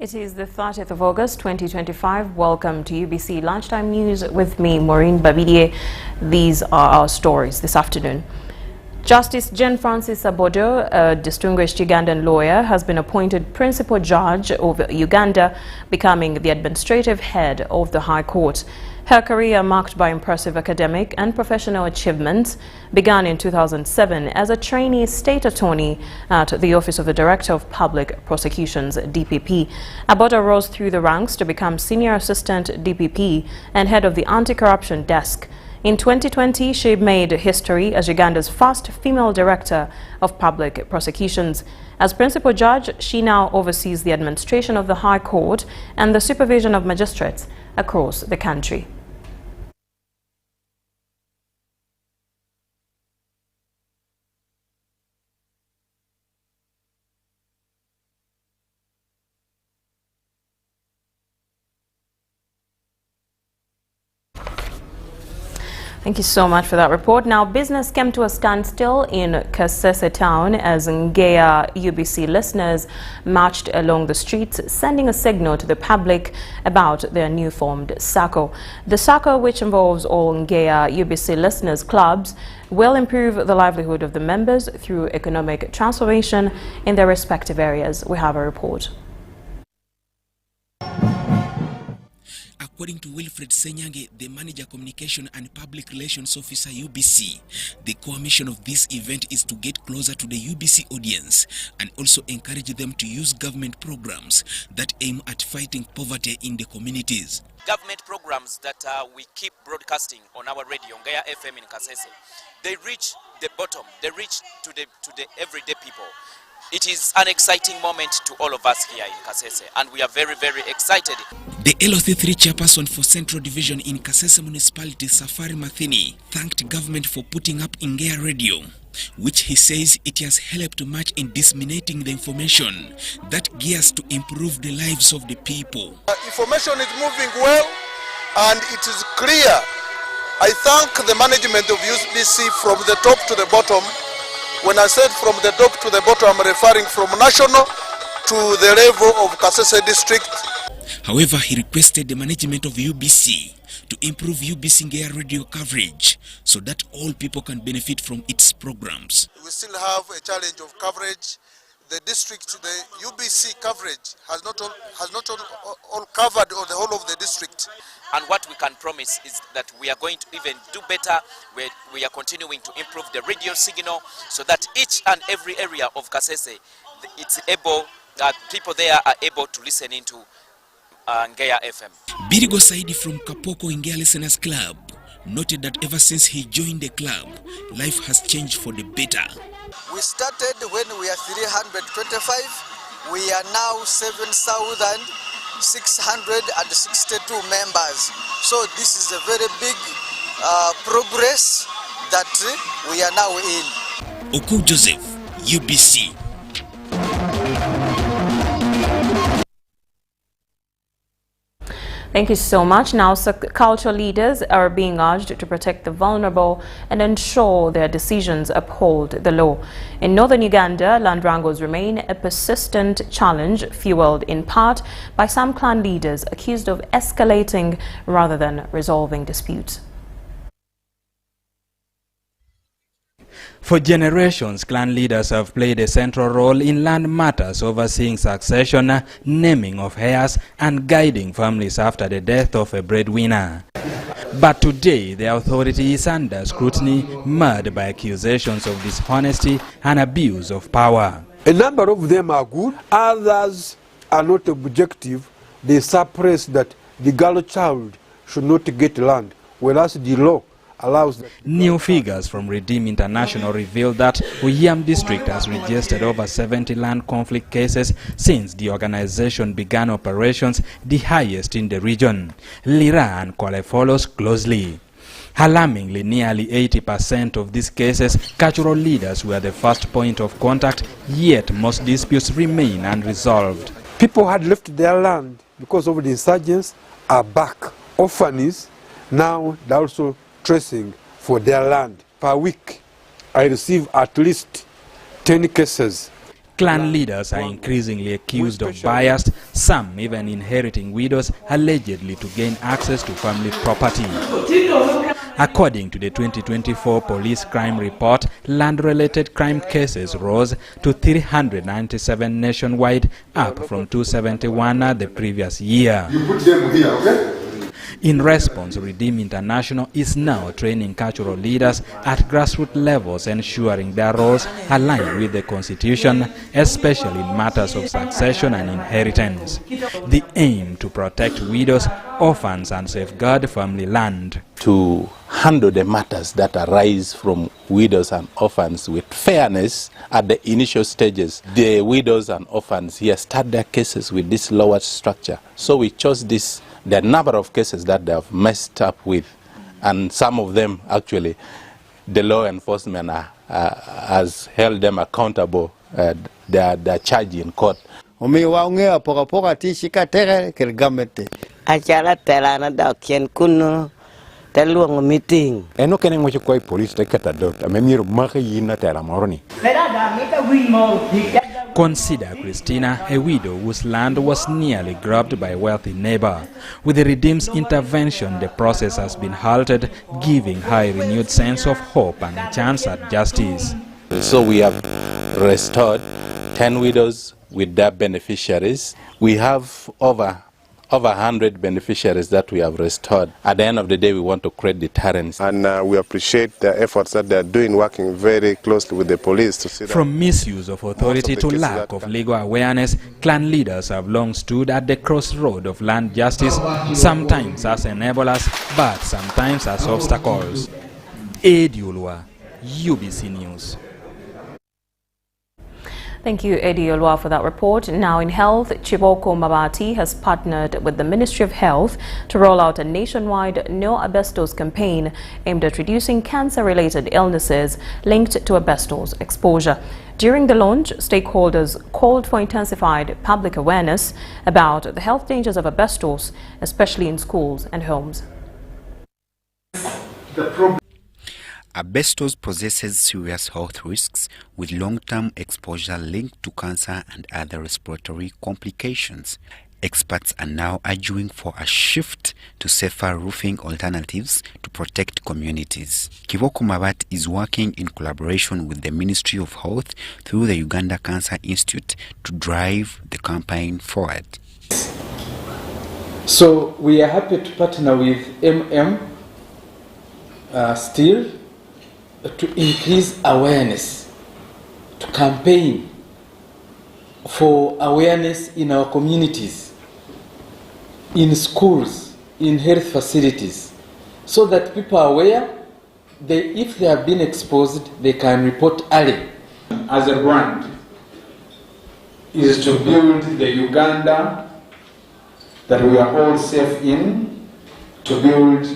It is the 30th of August 2025. Welcome to UBC Lunchtime News with me, Maureen Babidie. These are our stories this afternoon. Justice John Francis Abodo, a distinguished Ugandan lawyer, has been appointed principal judge of Uganda, becoming the administrative head of the High Court. Her career, marked by impressive academic and professional achievements, began in 2007 as a trainee state attorney at the Office of the Director of Public Prosecutions, DPP. Abodo rose through the ranks to become senior assistant DPP and head of the anti-corruption desk. In 2020, she made history as Uganda's first female director of public prosecutions. As principal judge, she now oversees the administration of the High Court and the supervision of magistrates across the country. Thank you so much for that report. Now, business came to a standstill in Kasese town as Ngeya UBC listeners marched along the streets, sending a signal to the public about their new formed SACCO. The SACCO, which involves all Ngeya UBC listeners clubs, will improve the livelihood of the members through economic transformation in their respective areas. We have a report. According to Wilfred Senyange, the Manager Communication and Public Relations Officer UBC, the core mission of this event is to get closer to the UBC audience and also encourage them to use government programs that aim at fighting poverty in the communities. Government programs that we keep broadcasting on our radio, Ngeya FM in Kasese, they reach the bottom, they reach to the everyday people. It is an exciting moment to all of us here in Kasese, and we are very, very excited. The LOC3 chairperson for Central Division in Kasese Municipality, Safari Mathini, thanked government for putting up Ngeya Radio, which he says it has helped much in disseminating the information that gears to improve the lives of the people. Information is moving well and it is clear. I thank the management of UBC from the top to the bottom. When I said from the top to the bottom, I'm referring from national to the level of Kasese district. However, he requested the management of UBC to improve UBC Ngeya radio coverage so that all people can benefit from its programs. We still have a challenge of coverage. The district, the UBC coverage has not all covered on the whole of the district. And what we can promise is that we are going to even do better. We are continuing to improve the radio signal so that each and every area of Kasese, it's able, people there are able to listen into Ngeya FM. Birigo Saidi from Kapoko Ngeya Listeners Club noted that ever since he joined the club, life has changed for the better. We started when we are 325. We are now 7,662 members. So this is a very big progress that we are now in. Oku Joseph, UBC. Thank you so much. Now, cultural leaders are being urged to protect the vulnerable and ensure their decisions uphold the law. In northern Uganda, land wrangles remain a persistent challenge, fueled in part by some clan leaders accused of escalating rather than resolving disputes. For generations, clan leaders have played a central role in land matters, overseeing succession, naming of heirs, and guiding families after the death of a breadwinner. But today, the authority is under scrutiny, marred by accusations of dishonesty and abuse of power. A number of them are good, others are not objective. They suppress that the girl child should not get land, whereas the law allows that. New figures from Redeem International reveal that Uyam district has registered over 70 land conflict cases since the organization began operations, the highest in the region. Lira and Kwale follows closely. Alarmingly, nearly 80% of these cases, cultural leaders were the first point of contact, yet most disputes remain unresolved. People had left their land because of the insurgents, are back. Orphans, now they're also tracing for their land. Per week, I receive at least 10 cases. Clan leaders are increasingly accused of bias, some even inheriting widows allegedly to gain access to family property. According to the 2024 police crime report, land-related crime cases rose to 397 nationwide, up from 271 the previous year. You put them here, okay? In response, Redeem International is now training cultural leaders at grassroots levels, ensuring their roles align with the Constitution, especially in matters of succession and inheritance. The aim to protect widows, orphans and safeguard family land. To handle the matters that arise from widows and orphans with fairness at the initial stages. The widows and orphans here start their cases with this lower structure. So we chose this. The number of cases that they have messed up with, and some of them actually, the law enforcement has held them accountable. They are charged in court. Meeting. Eno kene ngoche koi police take adot. Amemiro maka yina tera moroni. Consider Christina, a widow whose land was nearly grabbed by a wealthy neighbor. With the Redeem's intervention, the process has been halted, giving her a renewed sense of hope and a chance at justice. So we have restored 10 widows with their beneficiaries. We have over 100 beneficiaries that we have restored. At the end of the day, we want to create deterrence. And we appreciate the efforts that they are doing, working very closely with the police to see that. From misuse of authority to lack of legal awareness, clan leaders have long stood at the crossroad of land justice, sometimes as enablers, but sometimes as obstacles. Eddie Olua, UBC News. Thank you, Eddie Olwa, for that report. Now in health, Chiboko Mabati has partnered with the Ministry of Health to roll out a nationwide No Asbestos campaign aimed at reducing cancer-related illnesses linked to asbestos exposure. During the launch, stakeholders called for intensified public awareness about the health dangers of asbestos, especially in schools and homes. Asbestos possesses serious health risks with long-term exposure linked to cancer and other respiratory complications. Experts are now arguing for a shift to safer roofing alternatives to protect communities. Kiboko Mabat is working in collaboration with the Ministry of Health through the Uganda Cancer Institute to drive the campaign forward. So we are happy to partner with Steel to increase awareness, to campaign for awareness in our communities, in schools, in health facilities, so that people are aware that if they have been exposed, they can report early. As a brand, is to build the Uganda that we are all safe in, to build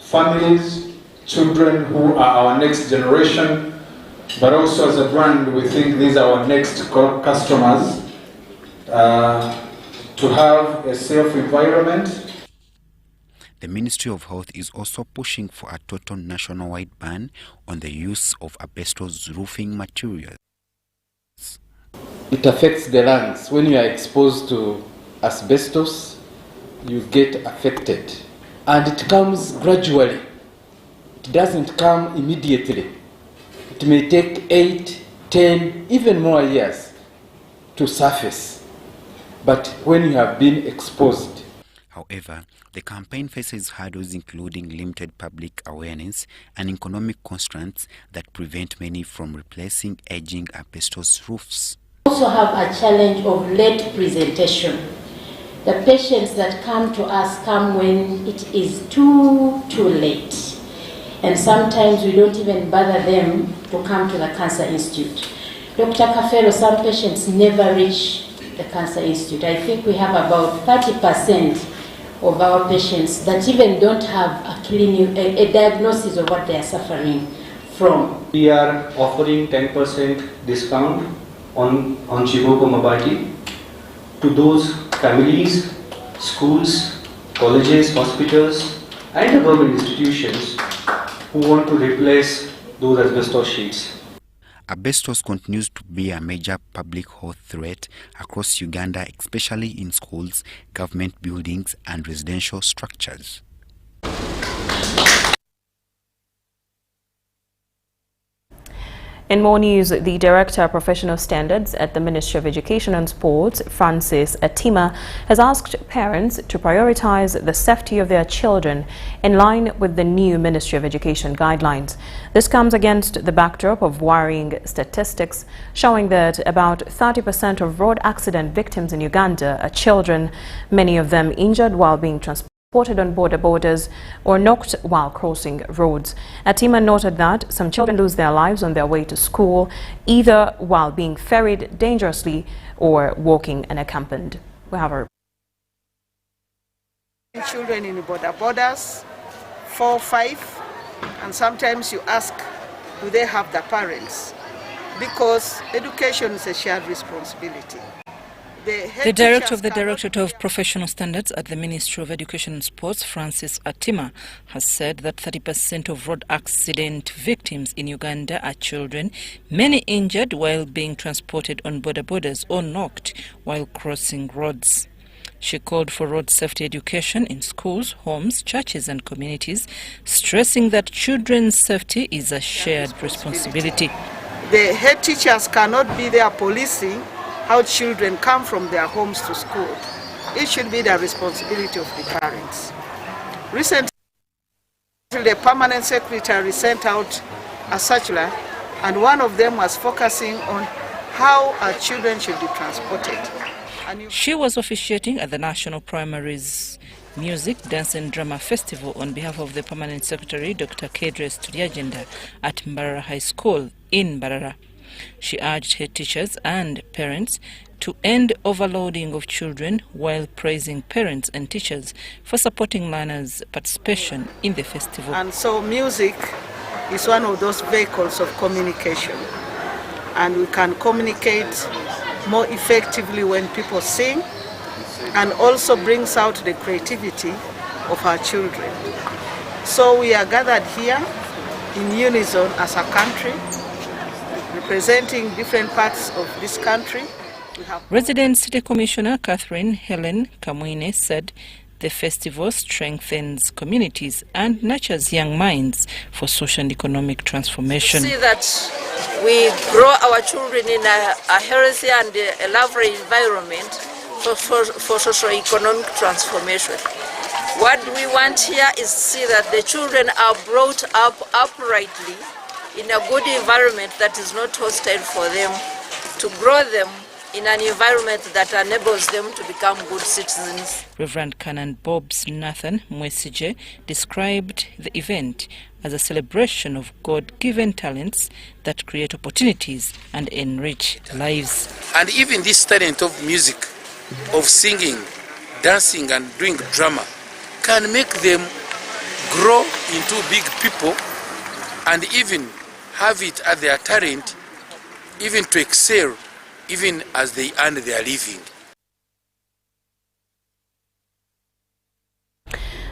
families, children who are our next generation, but also as a brand we think these are our next customers, to have a safe environment. The Ministry of Health is also pushing for a total nationwide ban on the use of asbestos roofing materials. It affects the lungs. When you are exposed to asbestos, you get affected, and it comes gradually. It doesn't come immediately. It may take 8, 10, even more years to surface. But when you have been exposed. However, the campaign faces hurdles including limited public awareness and economic constraints that prevent many from replacing aging asbestos roofs. We also have a challenge of late presentation. The patients that come to us come when it is too late. And sometimes we don't even bother them to come to the Cancer Institute. Dr. Kafero, some patients never reach the Cancer Institute. I think we have about 30% of our patients that even don't have a diagnosis of what they are suffering from. We are offering 10% discount on Chiboko Mabati to those families, schools, colleges, hospitals, and the government institutions who want to replace those asbestos sheets. Asbestos continues to be a major public health threat across Uganda, especially in schools, government buildings, and residential structures. In more news, the Director of Professional Standards at the Ministry of Education and Sports, Francis Atima, has asked parents to prioritize the safety of their children in line with the new Ministry of Education guidelines. This comes against the backdrop of worrying statistics showing that about 30% of road accident victims in Uganda are children, many of them injured while being transported on borders or knocked while crossing roads. Atima noted that some children lose their lives on their way to school, either while being ferried dangerously or walking unaccompanied. We have our children in borders, 4, 5, and sometimes you ask, do they have the parents? Because education is a shared responsibility. The Director of the Directorate of Professional Standards at the Ministry of Education and Sports, Francis Atima, has said that 30% of road accident victims in Uganda are children, many injured while being transported on borders or knocked while crossing roads. She called for road safety education in schools, homes, churches and communities, stressing that children's safety is a shared responsibility. The head teachers cannot be there policing how children come from their homes to school. It should be the responsibility of the parents. Recently, the permanent secretary sent out a circular, and one of them was focusing on how our children should be transported. She was officiating at the National Primaries Music, Dance and Drama Festival on behalf of the Permanent Secretary, Dr. Kedres Tuliagenda, at Mbarara High School in Mbarara. She urged her teachers and parents to end overloading of children while praising parents and teachers for supporting learners' participation in the festival. And so music is one of those vehicles of communication. And we can communicate more effectively when people sing, and also brings out the creativity of our children. So we are gathered here in unison as a country, representing different parts of this country. Resident City Commissioner Catherine Helen Kamwine said the festival strengthens communities and nurtures young minds for social and economic transformation. See that we grow our children in a healthy and a lovely environment for socio-economic transformation. What we want here is to see that the children are brought up uprightly in a good environment that is not hostile for them, to grow them in an environment that enables them to become good citizens. Reverend Canon Bobs Nathan Mwesije described the event as a celebration of God-given talents that create opportunities and enrich lives. And even this talent of music, of singing, dancing and doing drama can make them grow into big people and even have it as their talent, even to excel, even as they earn their living.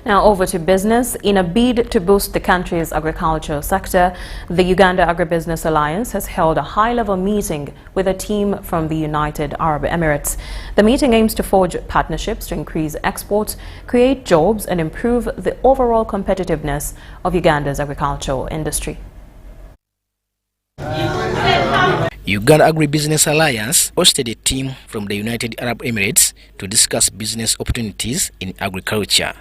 Now over to business. In a bid to boost the country's agricultural sector, the Uganda Agribusiness Alliance has held a high-level meeting with a team from the United Arab Emirates. The meeting aims to forge partnerships to increase exports, create jobs and improve the overall competitiveness of Uganda's agricultural industry. Uganda Agribusiness Alliance hosted a team from the United Arab Emirates to discuss business opportunities in agriculture.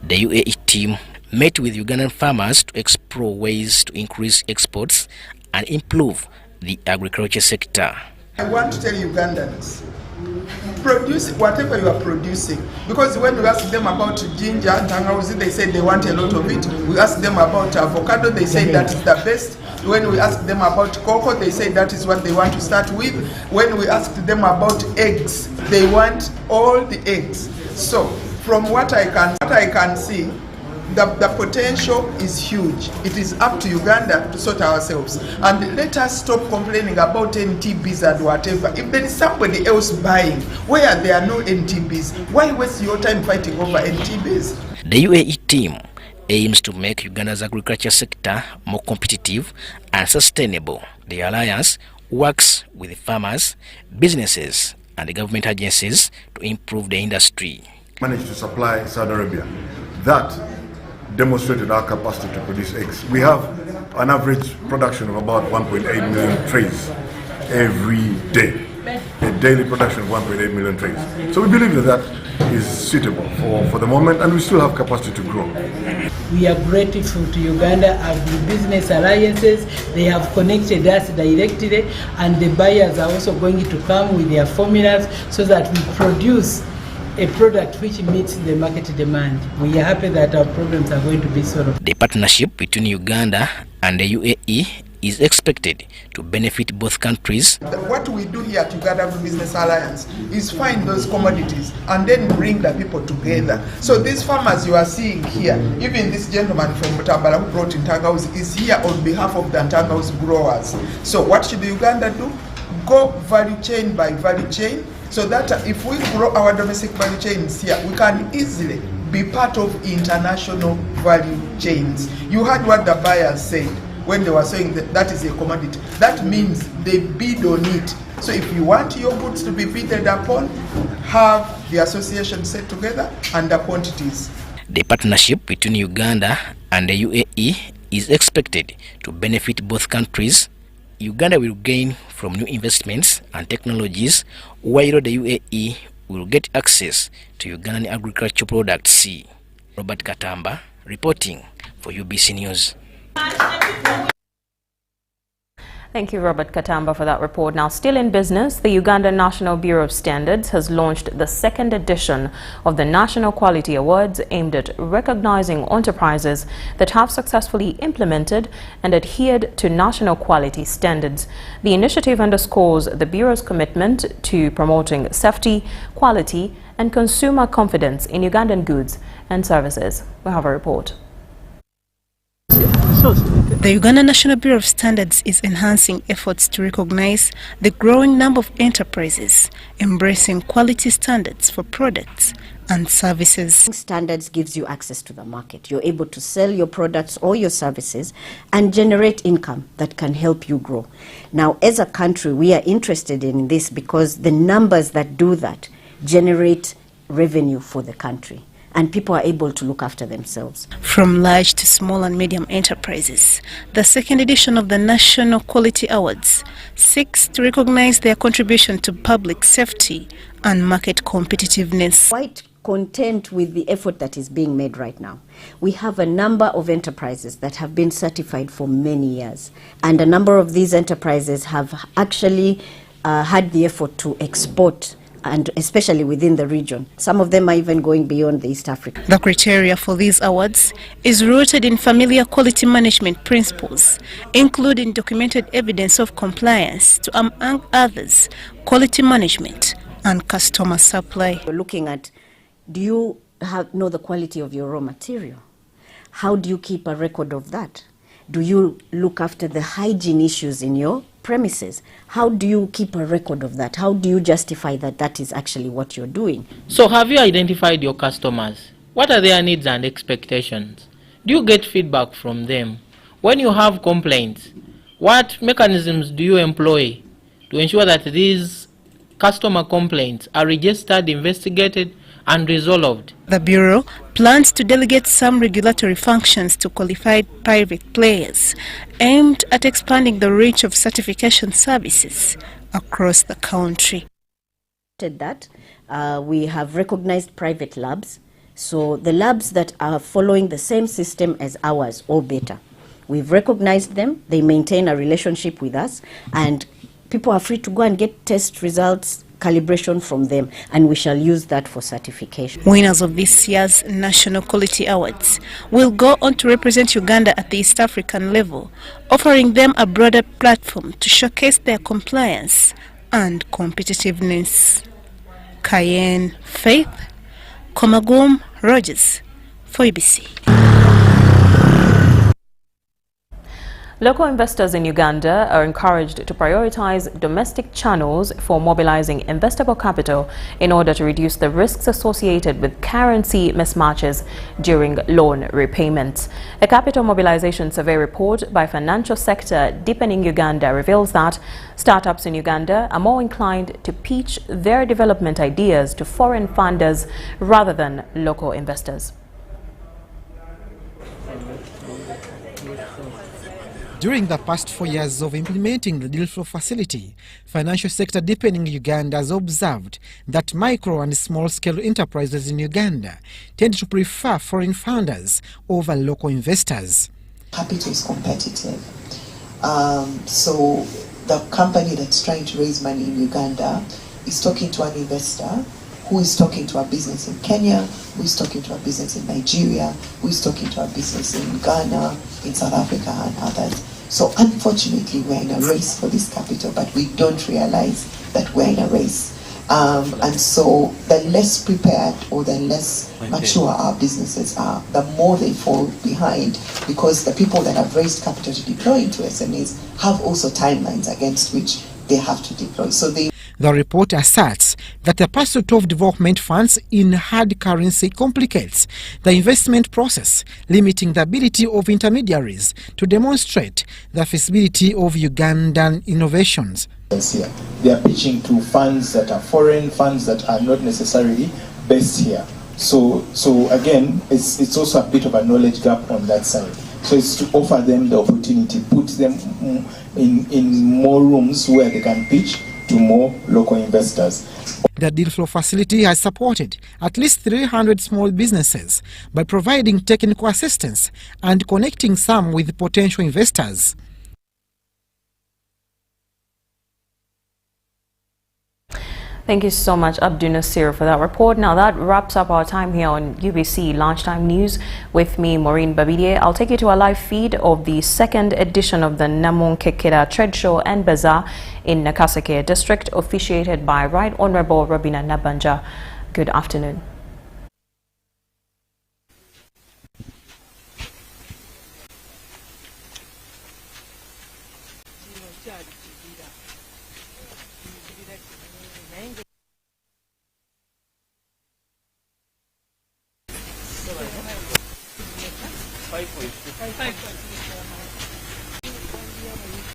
The UAE team met with Ugandan farmers to explore ways to increase exports and improve the agriculture sector. I want to tell Ugandans, produce whatever you are producing, because when we ask them about ginger and tangauzi, they say they want a lot of it. We ask them about avocado, they say that is the best. When we ask them about cocoa, they say that is what they want to start with. When we ask them about eggs, they want all the eggs. So from what I can see, the potential is huge. It is up to Uganda to sort ourselves. And let us stop complaining about NTBs and whatever. If there is somebody else buying where there are no NTBs, why waste your time fighting over NTBs? The UAE team aims to make Uganda's agriculture sector more competitive and sustainable. The alliance works with farmers, businesses, and government agencies to improve the industry. Managed to supply Saudi Arabia. That demonstrated our capacity to produce eggs. We have an average production of about 1.8 million trays every day. A daily production of 1.8 million trays. So we believe that that is suitable for the moment, and we still have capacity to grow. We are grateful to Uganda agribusiness alliances. They have connected us directly, and the buyers are also going to come with their formulas so that we produce a product which meets the market demand. We are happy that our problems are going to be solved. The partnership between Uganda and the UAE is expected to benefit both countries. What we do here at Uganda Agribusiness Alliance is find those commodities and then bring the people together. So these farmers you are seeing here, even this gentleman from Mutambala who brought in Tangauzi is here on behalf of the Tangauzi growers. So what should Uganda do? Go value chain by value chain, so that if we grow our domestic value chains here, we can easily be part of international value chains. You heard what the buyers said when they were saying that that is a commodity. That means they bid on it. So if you want your goods to be bidded upon, have the association set together and the quantities. The partnership between Uganda and the UAE is expected to benefit both countries. Uganda will gain from new investments and technologies, while the UAE will get access to Ugandan agricultural products. Robert Katamba reporting for UBC News. Thank you, Robert Katamba, for that report. Now, still in business, the Uganda National Bureau of Standards has launched the second edition of the National Quality Awards, aimed at recognizing enterprises that have successfully implemented and adhered to national quality standards. The initiative underscores the Bureau's commitment to promoting safety, quality, and consumer confidence in Ugandan goods and services. We have a report. The Uganda National Bureau of Standards is enhancing efforts to recognize the growing number of enterprises embracing quality standards for products and services. Standards gives you access to the market. You're able to sell your products or your services and generate income that can help you grow. Now, as a country, we are interested in this because the numbers that do that generate revenue for the country, and people are able to look after themselves. From large to small and medium enterprises, the second edition of the National Quality Awards seeks to recognize their contribution to public safety and market competitiveness. Quite content with the effort that is being made right now. We have a number of enterprises that have been certified for many years, and a number of these enterprises have actually had the effort to export, and especially within the region. Some of them are even going beyond the East Africa. The criteria for these awards is rooted in familiar quality management principles, including documented evidence of compliance to, among others, quality management and customer supply. We're looking at, do you know the quality of your raw material? How do you keep a record of that? Do you look after the hygiene issues in your premises? How do you keep a record of that? How do you justify that that is actually what you're doing? So have you identified your customers? What are their needs and expectations? Do you get feedback from them? When you have complaints, what mechanisms do you employ to ensure that these customer complaints are registered, investigated, and resolved? The Bureau plans to delegate some regulatory functions to qualified private players, aimed at expanding the reach of certification services across the country. That we have recognized private labs, so the labs that are following the same system as ours or better. We've recognized them, they maintain a relationship with us, and people are free to go and get test results, calibration from them, and we shall use that for certification. Winners of this year's National Quality Awards will go on to represent Uganda at the East African level, offering them a broader platform to showcase their compliance and competitiveness. Cayenne Faith, Komagum Rogers for UBC. Local investors in Uganda are encouraged to prioritize domestic channels for mobilizing investable capital in order to reduce the risks associated with currency mismatches during loan repayments. A capital mobilization survey report by Financial Sector Deepening Uganda reveals that startups in Uganda are more inclined to pitch their development ideas to foreign funders rather than local investors. During the past 4 years of implementing the deal flow facility, Financial Sector Deepening Uganda has observed that micro and small-scale enterprises in Uganda tend to prefer foreign funders over local investors. Capital is competitive. So the company that's trying to raise money in Uganda is talking to an investor who is talking to a business in Kenya, who is talking to a business in Nigeria, who is talking to a business in Ghana, in South Africa and others. So unfortunately we're in a race for this capital, but we don't realize that we're in a race. And so the less prepared or the less mature our businesses are, the more they fall behind, because the people that have raised capital to deploy into SMEs have also timelines against which they have to deploy. So the report asserts that the pursuit of development funds in hard currency complicates the investment process, limiting the ability of intermediaries to demonstrate the feasibility of Ugandan innovations. They are pitching to funds that are foreign, funds that are not necessarily based here. So again, it's also a bit of a knowledge gap on that side. So it's to offer them the opportunity, put them in more rooms where they can pitch to more local investors. The deal flow facility has supported at least 300 small businesses by providing technical assistance and connecting some with potential investors. Thank you so much, Abdul Nasir, for that report. Now that wraps up our time here on UBC Lunchtime News with me, Maureen Babidie. I'll take you to a live feed of the second edition of the Namunkekera Trade Show and Bazaar in Nakaseke District, officiated by Right Honorable Robina Nabanja. Good afternoon. Five.